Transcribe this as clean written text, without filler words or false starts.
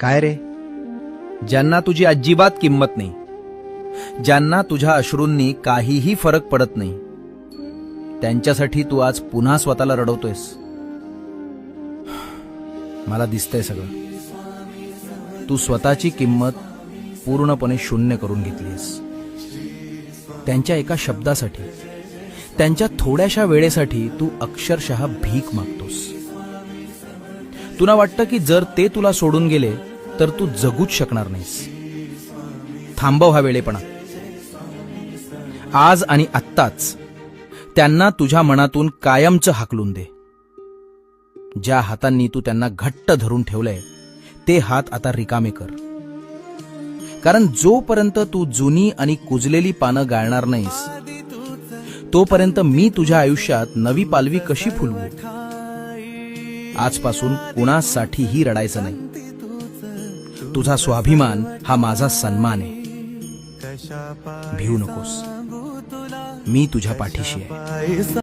काय रे? ज्यांना तुझी अजिबात किंमत नाही, ज्यांना तुझ्या अश्रूंनी काहीही फरक पडत नाही, त्यांच्यासाठी तू आज पुन्हा स्वतःला रडवतोयस. मला दिसतंय सगळं. तू स्वतःची किंमत पूर्णपणे शून्य करून घेतलीस. त्यांच्या एका शब्दासाठी, त्यांच्या थोड्याशा वेळेसाठी तू अक्षरशः भीक मागतोस. तुला वाटतं की जर ते तुला सोडून गेले तर तू जगूच शकणार नाहीस. थांबव हा वेळेपणा. आज आणि आत्ताच त्यांना तुझ्या मनातून कायमचं हाकलून दे. ज्या हातांनी तू त्यांना घट्ट धरून ठेवलंय ते हात आता रिकामे कर. कारण जोपर्यंत तू जुनी आणि कुजलेली पानं गाळणार नाहीस, तोपर्यंत मी तुझ्या आयुष्यात नवी पालवी कशी फुलवू? आजपासून कुणासाठीही रडायचं नाही. तुझा स्वाभिमान हा माझा सन्मान आहे. भिवू नकोस. मी तुझ्या पाठीशी आहे.